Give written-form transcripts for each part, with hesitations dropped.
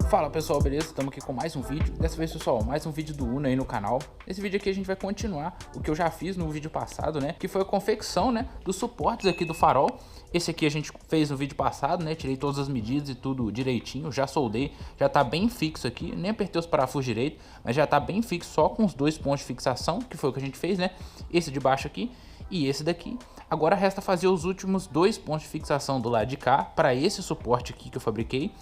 Fala pessoal, beleza? Estamos aqui com mais um vídeo. Dessa vez, pessoal, mais um vídeo do Uno aí no canal. Nesse vídeo aqui a gente vai continuar o que eu já fiz no vídeo passado, né? Que foi a confecção, né, dos suportes aqui do farol. Esse aqui a gente fez no vídeo passado, né? Tirei todas as medidas e tudo direitinho, já soldei, já tá bem fixo aqui. Nem apertei os parafusos direito, mas já tá bem fixo, só com os dois pontos de fixação, que foi o que a gente fez, né? Esse de baixo aqui e esse daqui. Agora resta fazer os últimos dois pontos de fixação do lado de cá, para esse suporte aqui que eu fabriquei.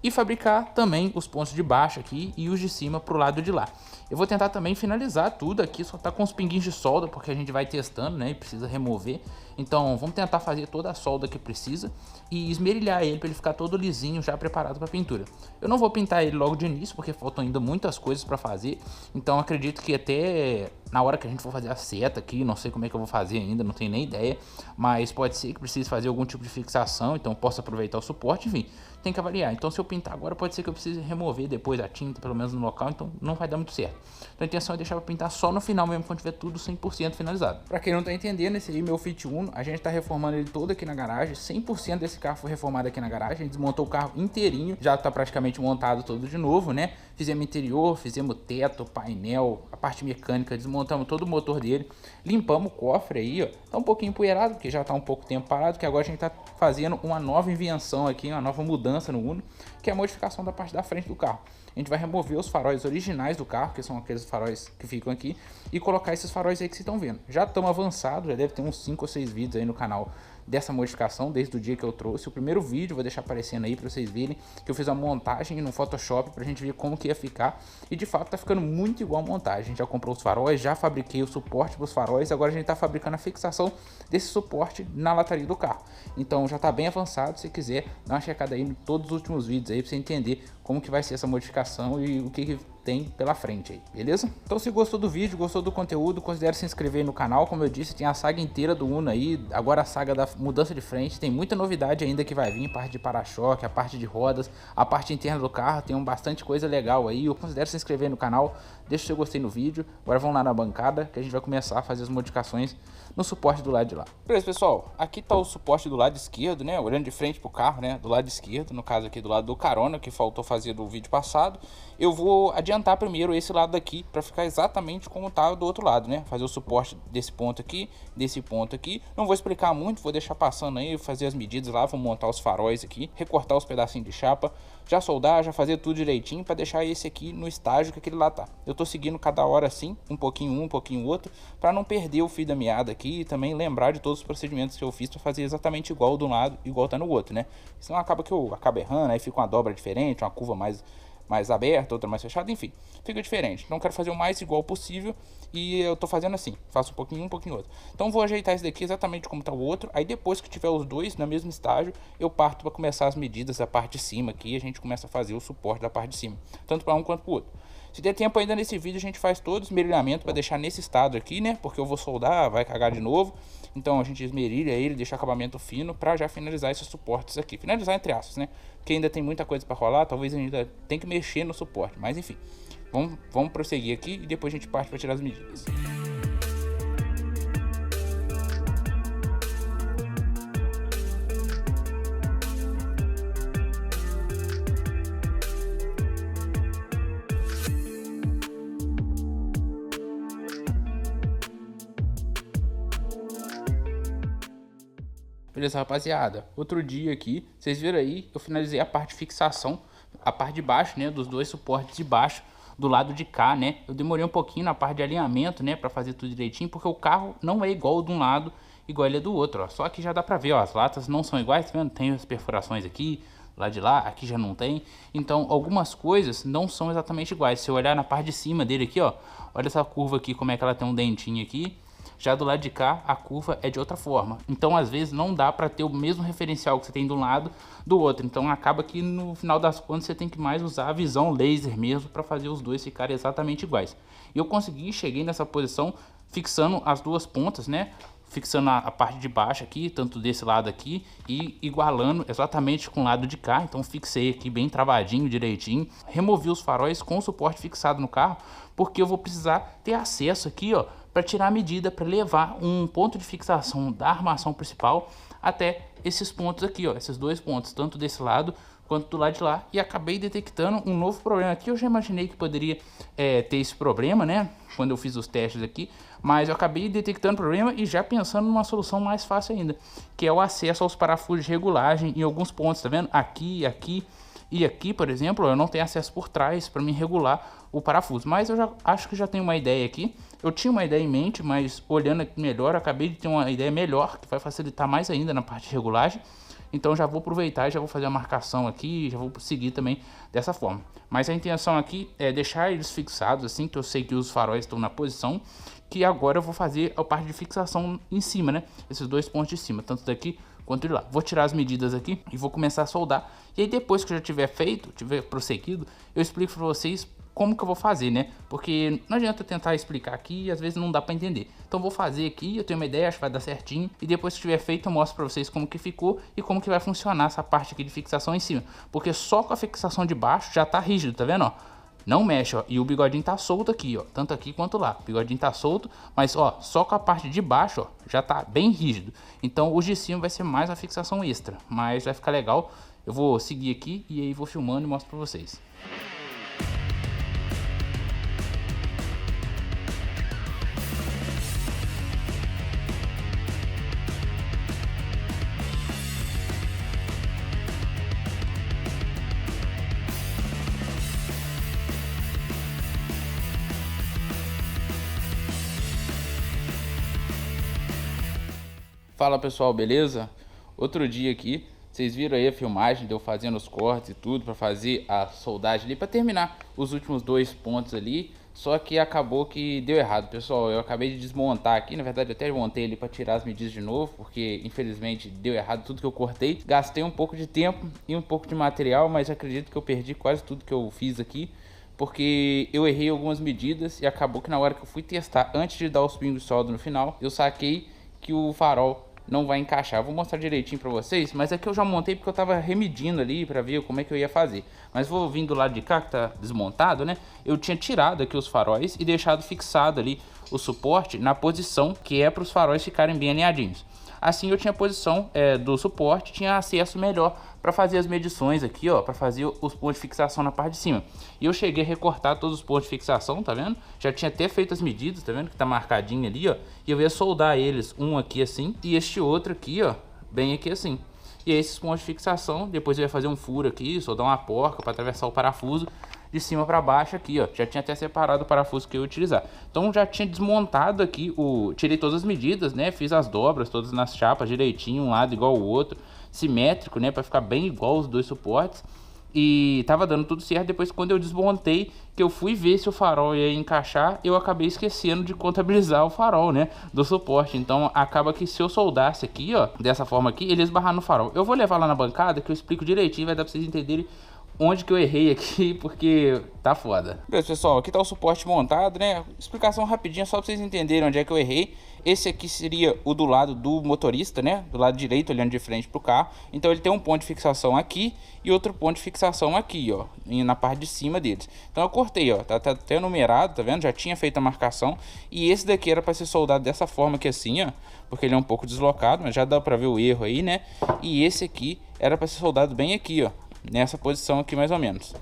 E fabricar também os pontos de baixo aqui e os de cima para o lado de lá. Eu vou tentar também finalizar tudo aqui, só tá com os pinguinhos de solda, porque a gente vai testando, né, e precisa remover. Então vamos tentar fazer toda a solda que precisa e esmerilhar ele para ele ficar todo lisinho, já preparado para pintura. Eu não vou pintar ele logo de início, porque faltam ainda muitas coisas para fazer. Então acredito que até na hora que a gente for fazer a seta aqui, não sei como é que eu vou fazer ainda, não tenho nem ideia. Mas pode ser que precise fazer algum tipo de fixação, então posso aproveitar o suporte, enfim. Tem que avaliar. Então se eu pintar agora, pode ser que eu precise remover depois a tinta, pelo menos no local, então não vai dar muito certo. Então a intenção é deixar para pintar só no final mesmo, quando tiver tudo 100% finalizado. Para quem não tá entendendo, esse aí é meu Fit Uno, a gente tá reformando ele todo aqui na garagem, 100% desse carro foi reformado aqui na garagem, a gente desmontou o carro inteirinho, já tá praticamente montado todo de novo, né? Fizemos interior, fizemos teto, painel, a parte mecânica, desmontamos todo o motor dele, limpamos o cofre aí, ó, tá um pouquinho empoeirado, porque já tá um pouco tempo parado, que agora a gente tá fazendo uma nova invenção aqui, uma nova mudança no Uno, que é a modificação da parte da frente do carro. A gente vai remover os faróis originais do carro, que são aqueles faróis que ficam aqui, e colocar esses faróis aí que vocês estão vendo. Já estamos avançados, já deve ter uns 5 ou 6 vídeos aí no canal dessa modificação, desde o dia que eu trouxe. O primeiro vídeo vou deixar aparecendo aí para vocês verem, que eu fiz a montagem no Photoshop pra gente ver como que ia ficar, e de fato tá ficando muito igual a montagem. A gente já comprou os faróis, já fabriquei o suporte para os faróis, agora a gente tá fabricando a fixação desse suporte na lataria do carro. Então já tá bem avançado, se quiser dá uma checada aí em todos os últimos vídeos aí pra você entender como que vai ser essa modificação e o que tem pela frente aí, beleza? Então se gostou do vídeo, gostou do conteúdo, considere se inscrever no canal. Como eu disse, tem a saga inteira do Uno aí, agora a saga da mudança de frente, tem muita novidade ainda que vai vir, a parte de para-choque, a parte de rodas, a parte interna do carro, tem bastante coisa legal aí. Eu considero se inscrever no canal, deixa o seu gostei no vídeo. Agora vamos lá na bancada, que a gente vai começar a fazer as modificações no suporte do lado de lá. Beleza, pessoal, aqui tá o suporte do lado esquerdo, né, olhando de frente pro carro, né, do lado esquerdo, no caso aqui do lado do carona, que faltou fazer do vídeo passado. Eu vou adiantar primeiro esse lado daqui para ficar exatamente como tá do outro lado, né? Fazer o suporte desse ponto aqui, desse ponto aqui. Não vou explicar muito, vou deixar passando aí, fazer as medidas lá, vou montar os faróis aqui, recortar os pedacinhos de chapa, já soldar, já fazer tudo direitinho para deixar esse aqui no estágio que aquele lá tá. Eu tô seguindo cada hora assim, um pouquinho outro, para não perder o fio da meada aqui e também lembrar de todos os procedimentos que eu fiz para fazer exatamente igual de um lado, igual tá no outro, né? Senão acaba que eu acabo errando, aí fica uma dobra diferente, uma curva mais aberta, outra mais fechada, enfim, fica diferente. Então quero fazer o mais igual possível e eu tô fazendo assim, faço um pouquinho outro. Então vou ajeitar esse daqui exatamente como tá o outro, aí depois que tiver os dois no mesmo estágio, eu parto para começar as medidas da parte de cima aqui, a gente começa a fazer o suporte da parte de cima, tanto para um quanto para o outro. Se der tempo ainda nesse vídeo, a gente faz todo o esmerilhamento para deixar nesse estado aqui, né? Porque eu vou soldar, vai cagar de novo. Então a gente esmerilha ele, deixa acabamento fino para já finalizar esses suportes aqui. Finalizar entre aspas, né? Porque ainda tem muita coisa para rolar, talvez ainda tem que mexer no suporte. Mas enfim, vamos prosseguir aqui e depois a gente parte para tirar as medidas. Beleza, rapaziada, outro dia aqui, vocês viram aí, eu finalizei a parte de fixação, a parte de baixo, né, dos dois suportes de baixo, do lado de cá, né. Eu demorei um pouquinho na parte de alinhamento, né, pra fazer tudo direitinho, porque o carro não é igual de um lado, igual ele é do outro, ó. Só que já dá pra ver, ó, as latas não são iguais, tá vendo? Tem as perfurações aqui, lá de lá, aqui já não tem. Então algumas coisas não são exatamente iguais. Se eu olhar na parte de cima dele aqui, ó, olha essa curva aqui, como é que ela tem um dentinho aqui. Já do lado de cá, a curva é de outra forma. Então, às vezes, não dá para ter o mesmo referencial que você tem de um lado do outro. Então, acaba que no final das contas, você tem que mais usar a visão laser mesmo para fazer os dois ficarem exatamente iguais. E eu consegui, cheguei nessa posição, fixando as duas pontas, né? Fixando a parte de baixo aqui, tanto desse lado aqui, e igualando exatamente com o lado de cá. Então fixei aqui bem travadinho, direitinho. Removi os faróis com o suporte fixado no carro, porque eu vou precisar ter acesso aqui, ó, para tirar a medida, para levar um ponto de fixação da armação principal até esses pontos aqui, ó, esses dois pontos, tanto desse lado quanto do lado de lá, e acabei detectando um novo problema aqui. Eu já imaginei que poderia ter esse problema, né, quando eu fiz os testes aqui, mas eu acabei detectando o problema e já pensando numa solução mais fácil ainda, que é o acesso aos parafusos de regulagem em alguns pontos, tá vendo? Aqui, aqui e aqui, por exemplo, eu não tenho acesso por trás para me regular o parafuso, mas eu já acho que já tenho uma ideia aqui. Eu tinha uma ideia em mente, mas olhando aqui melhor, acabei de ter uma ideia melhor, que vai facilitar mais ainda na parte de regulagem. Então já vou aproveitar e já vou fazer a marcação aqui, já vou seguir também dessa forma. Mas a intenção aqui é deixar eles fixados assim, que eu sei que os faróis estão na posição, que agora eu vou fazer a parte de fixação em cima, né? Esses dois pontos de cima, tanto daqui quanto de lá. Vou tirar as medidas aqui e vou começar a soldar. E aí depois que eu já tiver feito, tiver prosseguido, eu explico para vocês como que eu vou fazer, né? Porque não adianta tentar explicar aqui e às vezes não dá para entender. Então vou fazer aqui, eu tenho uma ideia, acho que vai dar certinho. E depois que tiver feito eu mostro para vocês como que ficou e como que vai funcionar essa parte aqui de fixação em cima. Porque só com a fixação de baixo já tá rígido, tá vendo, ó? Não mexe, ó, e o bigodinho tá solto aqui, ó, tanto aqui quanto lá. O bigodinho tá solto, mas ó, só com a parte de baixo, ó, já tá bem rígido. Então os de cima vai ser mais uma fixação extra, mas vai ficar legal. Eu vou seguir aqui e aí vou filmando e mostro pra vocês. Fala pessoal, beleza? Outro dia aqui, vocês viram aí a filmagem de eu fazendo os cortes e tudo para fazer a soldagem ali, para terminar os últimos dois pontos ali. Só que acabou que deu errado, pessoal. Eu acabei de desmontar aqui, na verdade eu até montei ali para tirar as medidas de novo, porque infelizmente deu errado tudo que eu cortei. Gastei um pouco de tempo e um pouco de material, mas acredito que eu perdi quase tudo que eu fiz aqui, porque eu errei algumas medidas e acabou que na hora que eu fui testar, antes de dar os pingos de solda no final, eu saquei que o farol não vai encaixar. Eu vou mostrar direitinho pra vocês, mas aqui eu já montei porque eu tava remedindo ali pra ver como é que eu ia fazer. Mas vou vir do lado de cá, que tá desmontado, né? Eu tinha tirado aqui os faróis e deixado fixado ali o suporte na posição que é para os faróis ficarem bem alinhadinhos. Assim eu tinha a posição do suporte, tinha acesso melhor para fazer as medições aqui, ó, para fazer os pontos de fixação na parte de cima. E eu cheguei a recortar todos os pontos de fixação, tá vendo? Já tinha até feito as medidas, tá vendo? Que tá marcadinho ali, ó. E eu ia soldar eles, um aqui assim e este outro aqui, ó, bem aqui assim. E aí esses pontos de fixação, depois eu ia fazer um furo aqui, soldar uma porca para atravessar o parafuso de cima para baixo aqui, ó. Já tinha até separado o parafuso que eu ia utilizar. Então já tinha desmontado aqui, tirei todas as medidas, né? Fiz as dobras todas nas chapas direitinho, um lado igual o outro, simétrico, né? Para ficar bem igual os dois suportes. E tava dando tudo certo. Depois, quando eu desmontei, que eu fui ver se o farol ia encaixar, eu acabei esquecendo de contabilizar o farol, né, do suporte. Então acaba que se eu soldasse aqui, ó, dessa forma aqui, ele ia esbarrar no farol. Eu vou levar lá na bancada que eu explico direitinho, vai dar pra vocês entenderem onde que eu errei aqui, porque tá foda. Beleza, pessoal, aqui tá o suporte montado, né? Explicação rapidinha só pra vocês entenderem onde é que eu errei. Esse aqui seria o do lado do motorista, né? Do lado direito, olhando de frente pro carro. Então ele tem um ponto de fixação aqui e outro ponto de fixação aqui, ó, na parte de cima deles. Então eu cortei, ó, tá até numerado, tá vendo? Já tinha feito a marcação. E esse daqui era para ser soldado dessa forma aqui assim, ó, porque ele é um pouco deslocado, mas já dá para ver o erro aí, né? E esse aqui era para ser soldado bem aqui, ó, nessa posição aqui mais ou menos,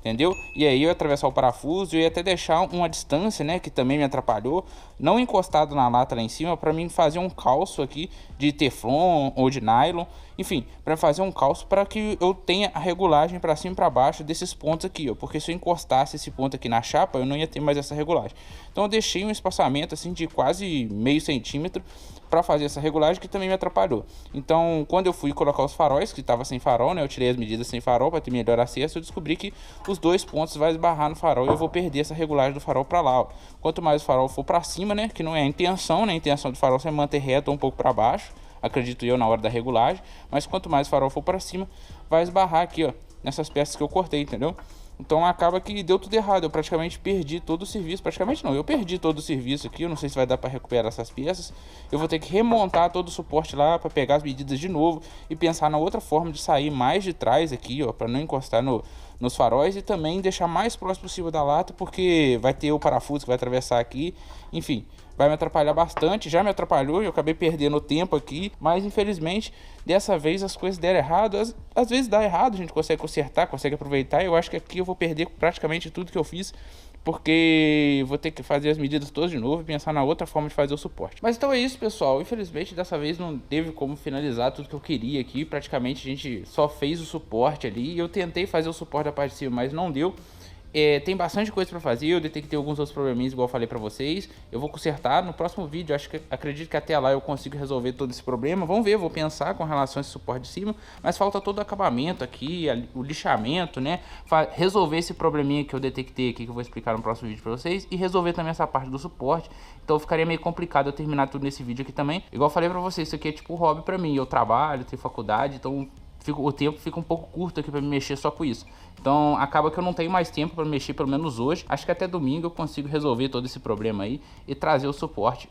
entendeu? E aí eu ia atravessar o parafuso, eu ia até deixar uma distância, né, que também me atrapalhou, não encostado na lata lá em cima, para mim fazer um calço aqui de teflon ou de nylon, enfim, para fazer um calço para que eu tenha a regulagem para cima e para baixo desses pontos aqui, ó, porque se eu encostasse esse ponto aqui na chapa, eu não ia ter mais essa regulagem. Então eu deixei um espaçamento assim de quase meio centímetro para fazer essa regulagem, que também me atrapalhou. Então, quando eu fui colocar os faróis, que estava sem farol, né, eu tirei as medidas sem farol para ter melhor acesso, eu descobri que os dois pontos vai esbarrar no farol e eu vou perder essa regulagem do farol para lá, ó. Quanto mais o farol for para cima, né, que não é a intenção, né, a intenção do farol é manter reto ou um pouco para baixo, acredito eu, na hora da regulagem, mas quanto mais o farol for para cima, vai esbarrar aqui, ó, nessas peças que eu cortei, entendeu? Então acaba que deu tudo errado, eu praticamente perdi todo o serviço, praticamente não, eu perdi todo o serviço aqui, eu não sei se vai dar para recuperar essas peças, eu vou ter que remontar todo o suporte lá para pegar as medidas de novo e pensar na outra forma de sair mais de trás aqui, ó, para não encostar nos faróis e também deixar mais próximo possível da lata, porque vai ter o parafuso que vai atravessar aqui, enfim, vai me atrapalhar bastante. Já me atrapalhou, eu acabei perdendo tempo aqui, mas infelizmente dessa vez as coisas deram errado. Às vezes dá errado, a gente consegue consertar, consegue aproveitar. Eu acho que aqui eu vou perder praticamente tudo que eu fiz, porque vou ter que fazer as medidas todas de novo e pensar na outra forma de fazer o suporte. Mas então é isso, pessoal. Infelizmente dessa vez não teve como finalizar tudo que eu queria aqui. Praticamente a gente só fez o suporte ali. Eu tentei fazer o suporte da parte de cima, mas não deu. Tem bastante coisa para fazer, eu detectei alguns outros probleminhas, igual eu falei para vocês. Eu vou consertar no próximo vídeo, acredito que até lá eu consigo resolver todo esse problema. Vamos ver, vou pensar com relação a esse suporte de cima, mas falta todo o acabamento aqui, o lixamento, né? Resolver esse probleminha que eu detectei aqui, que eu vou explicar no próximo vídeo para vocês, e resolver também essa parte do suporte. Então ficaria meio complicado eu terminar tudo nesse vídeo aqui também. Igual eu falei para vocês, isso aqui é tipo um hobby para mim, eu trabalho, tenho faculdade, então o tempo fica um pouco curto aqui para me mexer só com isso. Então acaba que eu não tenho mais tempo para mexer, pelo menos hoje. Acho que até domingo eu consigo resolver todo esse problema aí e trazer o suporte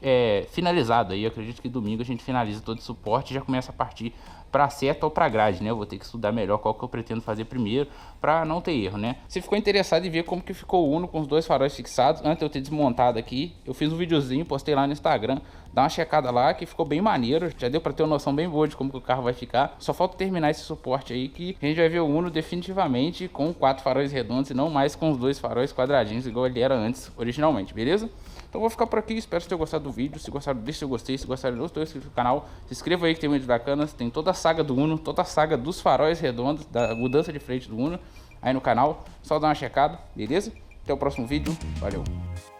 finalizado aí. Eu acredito que domingo a gente finaliza todo o suporte e já começa a partir para seta ou para grade, né? Eu vou ter que estudar melhor qual que eu pretendo fazer primeiro para não ter erro, né? Se ficou interessado em ver como que ficou o Uno com os dois faróis fixados, antes de eu ter desmontado aqui, eu fiz um videozinho, postei lá no Instagram. Dá uma checada lá que ficou bem maneiro, já deu para ter uma noção bem boa de como que o carro vai ficar. Só falta terminar esse suporte aí que a gente vai ver o Uno definitivamente com 4 faróis redondos e não mais com os 2 faróis quadradinhos igual ele era antes originalmente, beleza? Então vou ficar por aqui, espero que tenham gostado do vídeo. Se gostaram, deixa seu gostei, se gostaram, não estou inscrito no canal, se inscreva aí que tem vídeos bacanas. Tem toda a saga do Uno, toda a saga dos faróis redondos, da mudança de frente do Uno aí no canal, só dá uma checada, beleza? Até o próximo vídeo, valeu!